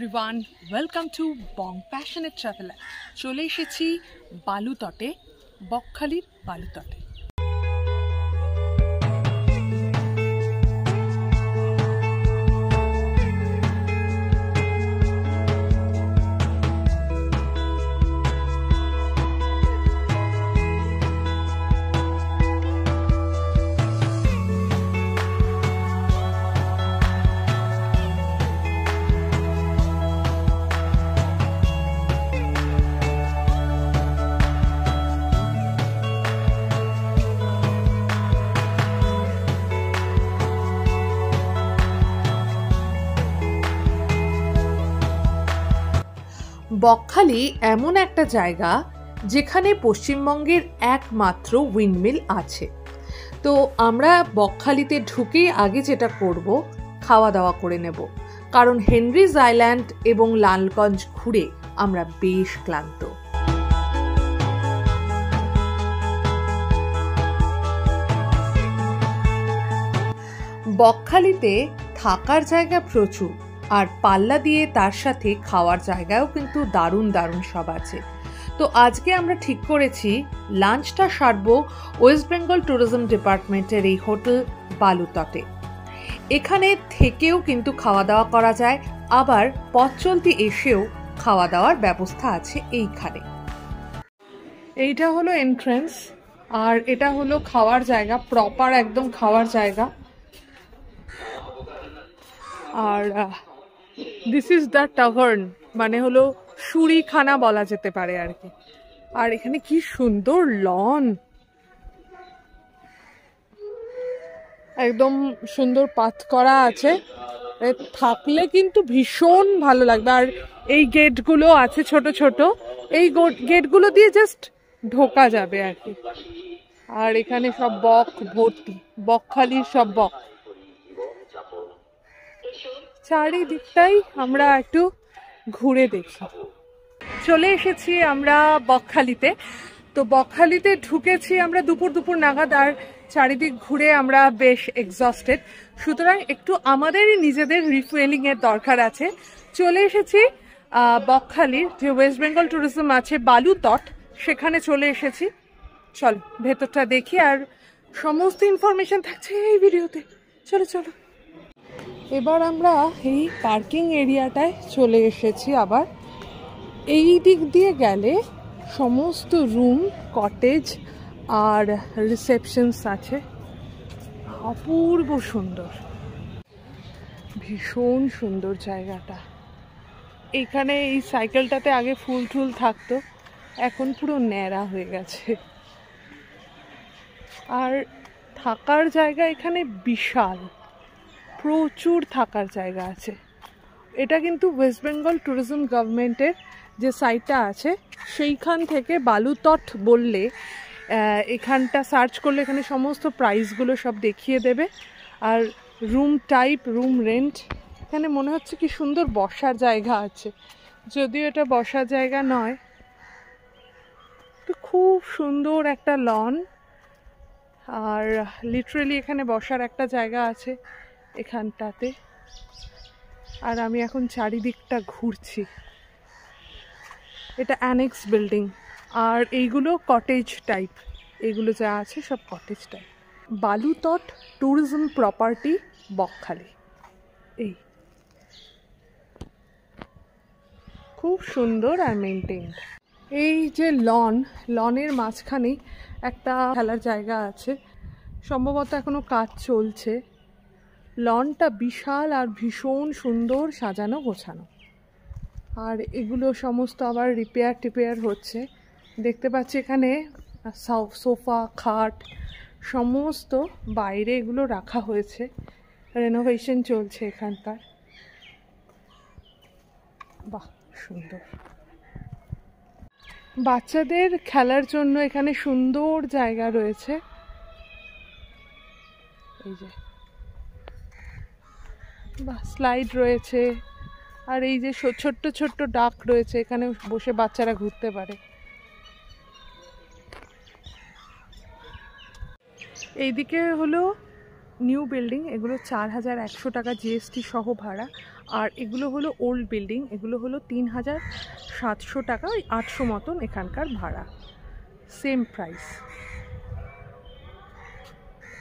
Everyone, welcome to Bong passionate traveller. চলে এসেছি বালুতটে, বকখালির বালুতটে। বকখালি এমন একটা জায়গা যেখানে পশ্চিমবঙ্গের একমাত্র উইন্ডমিল আছে। তো আমরা বকখালিতে ঢুকেই আগে যেটা করব, খাওয়া দাওয়া করে নেব, কারণ হেনরিজ আইল্যান্ড এবং লালগঞ্জ ঘুরে আমরা বেশ ক্লান্ত। বকখালিতে থাকার জায়গা প্রচুর, আর পাল্লা দিয়ে তার সাথে খাওয়ার জায়গাও কিন্তু দারুণ দারুণ সব আছে। তো আজকে আমরা ঠিক করেছি লাঞ্চটা সারবো ওয়েস্ট বেঙ্গল ট্যুরিজম ডিপার্টমেন্টের এই হোটেল বালুতটে। এখানে থেকেও কিন্তু খাওয়া দাওয়া করা যায়, আবার পথ চলতি এসেও খাওয়া দাওয়ার ব্যবস্থা আছে এইখানে। এইটা হলো এন্ট্রান্স, আর এটা হলো খাওয়ার জায়গা, প্রপার একদম খাওয়ার জায়গা। আর দিস ইজ দ্য টাভার্ন, মানে হলো সুরিখানা বলা যেতে পারে আর কি। আর এখানে কি সুন্দর লন, একদম সুন্দর পাথ করা আছে, থাকলে কিন্তু ভীষণ ভালো লাগবে। আর এই গেটগুলো আছে ছোট ছোট, এই গেটগুলো দিয়ে জাস্ট ঢোকা যাবে আর কি। আর এখানে সব বক ভর্তি, বকখালির সব বক। চারিদিকটাই আমরা একটু ঘুরে দেখি। চলে এসেছি আমরা বকখালিতে। তো বকখালিতে ঢুকেছি আমরা দুপুর নাগাদ, আর চারিদিক ঘুরে আমরা বেশ এক্সস্টেড, সুতরাং একটু আমাদেরই নিজেদের রিফুয়েলিং এর দরকার আছে। চলে এসেছি বকখালির যে ওয়েস্ট বেঙ্গল ট্যুরিজম আছে বালুতট, সেখানে চলে এসেছি। চল ভেতরটা দেখি, আর সমস্ত ইনফরমেশন থাকছে এই ভিডিওতে। চলো চলো। এবার আমরা এই পার্কিং এরিয়াটায় চলে এসেছি। আবার এই দিক দিয়ে গেলে সমস্ত রুম, কটেজ আর রিসেপশনস আছে। অপূর্ব সুন্দর, ভীষণ সুন্দর জায়গাটা। এখানে এই সাইকেলটাতে আগে ফুল টুল থাকতো, এখন পুরো ন্যাড়া হয়ে গেছে। আর থাকার জায়গা এখানে বিশাল, প্রচুর থাকার জায়গা আছে। এটা কিন্তু ওয়েস্ট বেঙ্গল ট্যুরিজম গভর্নমেন্টের যে সাইটটা আছে সেইখান থেকে বালুতট বললে এখানটা সার্চ করলে এখানে সমস্ত প্রাইসগুলো সব দেখিয়ে দেবে। আর রুম টাইপ, রুম রেন্ট, এখানে মনে হচ্ছে কি সুন্দর বসার জায়গা আছে, যদিও এটা বসার জায়গা নয়। তো খুব সুন্দর একটা লন, আর লিটারেলি এখানে বসার একটা জায়গা আছে এখানটাতে। আর আমি এখন চারিদিকটা ঘুরছি। এটা অ্যানেক্স বিল্ডিং, আর এইগুলো কটেজ টাইপ, এইগুলো যা আছে সব cottage type. Balutot tourism property Bakkhali, এই খুব সুন্দর আর মেনটেইনড। এই যে লনের মাঝখানেই একটা খেলার জায়গা আছে, সম্ভবত এখনো কাজ চলছে। লনটা বিশাল আর ভীষণ সুন্দর সাজানো গোছানো, আর এগুলো সমস্ত আবার রিপেয়ার হচ্ছে। দেখতে পাচ্ছি এখানে সোফা, খাট সমস্ত বাইরে এগুলো রাখা হয়েছে, রেনোভেশন চলছে এখানকার। বাহ, সুন্দর। বাচ্চাদের খেলার জন্য এখানে সুন্দর জায়গা রয়েছে। এই যে স্লাইড রয়েছে, আর এই যে ছোট্ট ছোট্ট ডাক রয়েছে, এখানে বসে বাচ্চারা ঘুরতে পারে। এইদিকে হলো নিউ বিল্ডিং, এগুলো 4100 টাকা জিএসটি সহ ভাড়া। আর এগুলো হলো ওল্ড বিল্ডিং, এগুলো হলো 3700 টাকা, ওই 800 মতন এখানকার ভাড়া, সেম প্রাইস।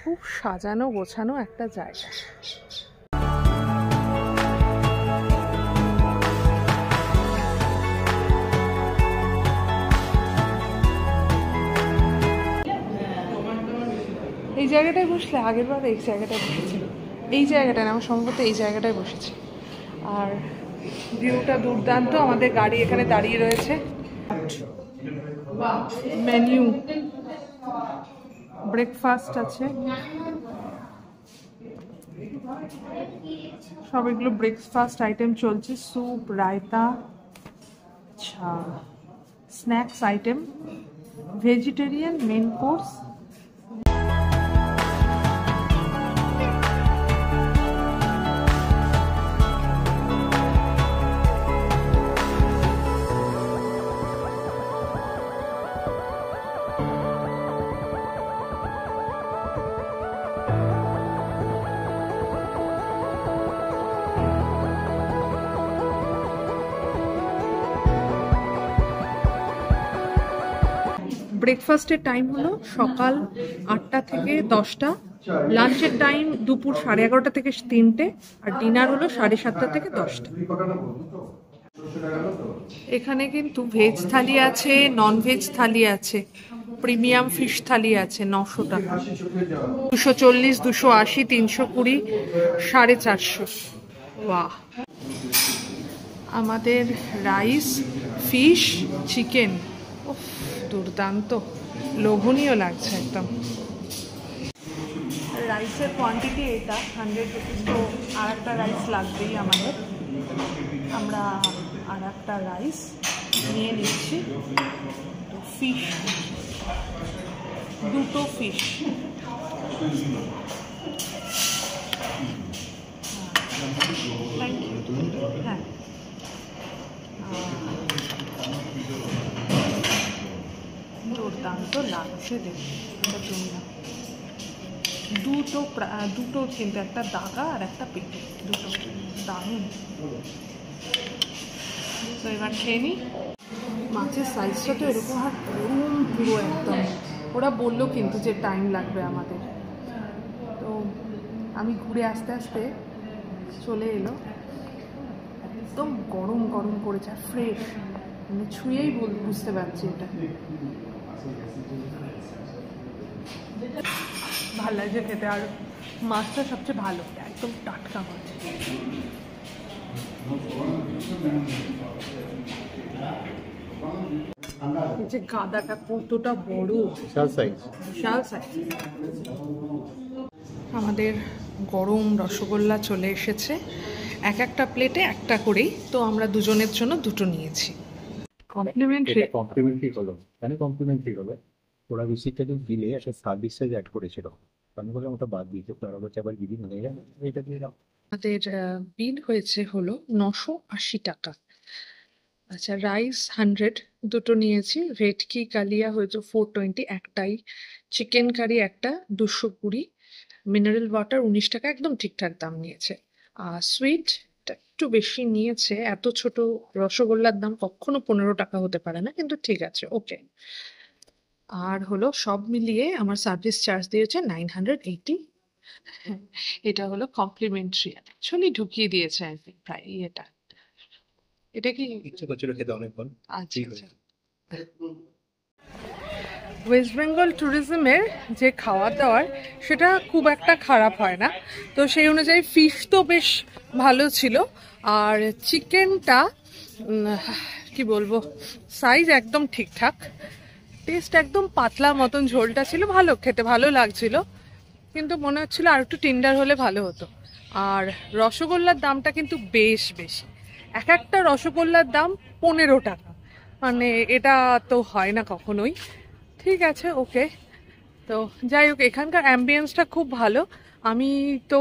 খুব সাজানো গোছানো একটা জায়গা। এই জায়গাটায় বসলে, আগের বার এই জায়গাটায় বসেছি, এই জায়গাটায় আমার সম্ভবত এই জায়গাটায় বসেছি। আর ভিউটা দুর্দান্ত। আমাদের গাড়ি এখানে দাঁড়িয়ে রয়েছে। মেনু, ব্রেকফাস্ট আছে, সব এগুলো ব্রেকফাস্ট আইটেম চলছে। স্যুপ, রায়তা, আচ্ছা snacks item, vegetarian main course. ব্রেকফাস্টের টাইম হলো সকাল 8টা থেকে 10টা, লাঞ্চের টাইম দুপুর 11:30 থেকে 3টে, আর ডিনার হলো 7:30 থেকে 10টা। এখানে কিন্তু ভেজ থালি আছে, নন ভেজ থালি আছে, প্রিমিয়াম ফিশ থালি আছে 900 টাকা, 240, 280, 320, 450। বাহ! আমাদের রাইস, ফিশ, চিকেন, দুর্দান্ত, লোভনীয় লাগছে একদম। রাইসের কোয়ান্টিটি এটা 100 রুপিস, তো আর একটা রাইস লাগবেই আমাদের। আমরা আর একটা রাইস নিয়ে নিচ্ছি। ফিশ, 2টো ফিশ। Thank you. হ্যাঁ, দুর্দান্ত লাগছে দেখুন। দুটো কিন্তু, একটা দাগা আর একটা পেটে, দুটো দারুণ। তো এবার খেয়ে নিই। মাছের সাইজটা তো এরকম আর গরম পুরো একদম। ওরা বললো কিন্তু যে টাইম লাগবে আমাদের, তো আমি ঘুরে আস্তে আস্তে চলে এলো। একদম গরম গরম করেছে আর ফ্রেশ, মানে ছুঁয়েই বুঝতে পারছি এটা। ভালো লাগছে খেতে, আর মাছটা সবচেয়ে ভালো, একদম টাটকা মাছ। যে গাদাটা কতটা বড়, বিশাল সাইজ, বিশাল সাইজ। আমাদের গরম রসগোল্লা চলে এসেছে, একটা প্লেটে একটা করেই, তো আমরা দুজনের জন্য দুটো নিয়েছি। কমপ্লিমেন্টারি হলো, কেন কমপ্লিমেন্টারি হলো? ওরা বেসিক্যালি দিলে একটা সার্ভিস চার্জ অ্যাড করেছিল, আমি বললাম ওটা বাদ দিয়েছে, তারা বলছে আবার বিল হয়ে যাবে, এটা দিয়ে দাও। আমাদের বিল হয়েছে হলো 980 টাকা। আচ্ছা, রাইস 100, দুটো নিয়েছি। ভেটকি কালিয়া হয়েছে 420 একটাই, চিকেন কারি একটা 220, মিনারেল ওয়াটার 19 টাকা, একদম ঠিকঠাক দাম নিয়েছে। আর সুইটটা একটু বেশি নিয়েছে, এত ছোট রসগোল্লার দাম কখনো 15 টাকা হতে পারে না, কিন্তু ঠিক আছে, ওকে। আর হলো সব মিলিয়ে আমার সার্ভিস চার্জ দিয়েছে 980। এটা হলো কমপ্লিমেন্টারি, অ্যাকচুয়ালি ঢুকিয়ে দিয়েছে আর কি প্রায় এটা। এটা কি ইচ্ছে করছিল খেতে অনেকক্ষণ। আচ্ছা আচ্ছা। ওয়েস্ট বেঙ্গল ট্যুরিজমের যে খাওয়া দাওয়ার, সেটা খুব একটা খারাপ হয় না, তো সেই অনুযায়ী ফিশ তো বেশ ভালো ছিল। আর চিকেনটা কি বলবো, সাইজ একদম ঠিকঠাক, টেস্ট একদম পাতলা মতন, ঝোলটা ছিল ভালো, খেতে ভালো লাগছিল, কিন্তু মনে হচ্ছিল আর একটু টেন্ডার হলে ভালো হতো। আর রসগোল্লার দামটা কিন্তু বেশ বেশি, একটা রসগোল্লার দাম 15 টাকা, মানে এটা তো হয় না কখনোই। ঠিক আছে, ওকে। তো যাই হোক, এখানকার অ্যাম্বিয়েন্সটা খুব ভালো। আমি তো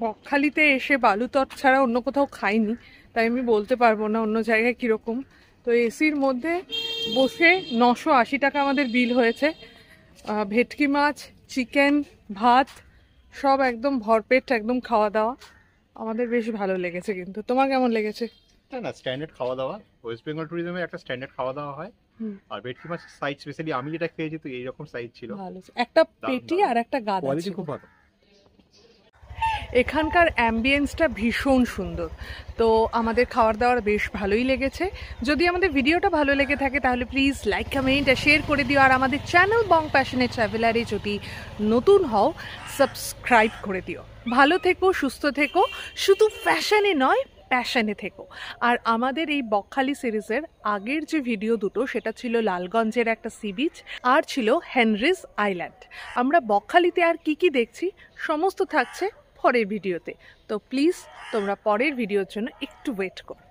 বকখালিতে এসে বালুতট ছাড়া অন্য কোথাও খাইনি, তাই আমি বলতে পারবো না অন্য জায়গায় কীরকম। তো এসির মধ্যে বসে 980 টাকা আমাদের বিল হয়েছে। ভেটকি মাছ, চিকেন, ভাত, সব একদম ভরপেট, একদম খাওয়া দাওয়া। আমাদের বেশ ভালো লেগেছে। কিন্তু তোমার কেমন লেগেছে? না না, স্ট্যান্ডার্ড খাওয়া দাওয়া, ওয়েস্ট বেঙ্গল ট্যুরিজমে একটা স্ট্যান্ডার্ড খাওয়া দাওয়া হয়। হুম। আর ভেটকি মাছের সাইজ স্পেশালি আমি যেটা খেয়েছি তো এইরকম সাইজ ছিল, ভালো, একটা পেটি আর একটা গাদা কোয়ালিটি ছিল। খুব ভালো। এখানকার অ্যাম্বিয়েন্সটা ভীষণ সুন্দর। তো আমাদের খাওয়ার দাওয়ার বেশ ভালোই লেগেছে। যদি আমাদের ভিডিওটা ভালো লেগে থাকে তাহলে প্লিজ লাইক, কমেন্ট আর শেয়ার করে দিও। আর আমাদের চ্যানেল বং প্যাশনেট ট্রাভেলারে যদি নতুন হও সাবস্ক্রাইব করে দিও। ভালো থেকো, সুস্থ থেকো, শুধু ফ্যাশনে নয় প্যাশনে থেকো। আর আমাদের এই বকখালি সিরিজের আগের যে ভিডিও দুটো সেটা ছিল লালগঞ্জের একটা সি বিচ আর ছিল হেনরিজ আইল্যান্ড। আমরা বকখালিতে আর কি কি দেখছি সমস্ত থাকছে পরের ভিডিওতে। তো প্লিজ তোমরা পরের ভিডিওর জন্য একটু ওয়েট করো।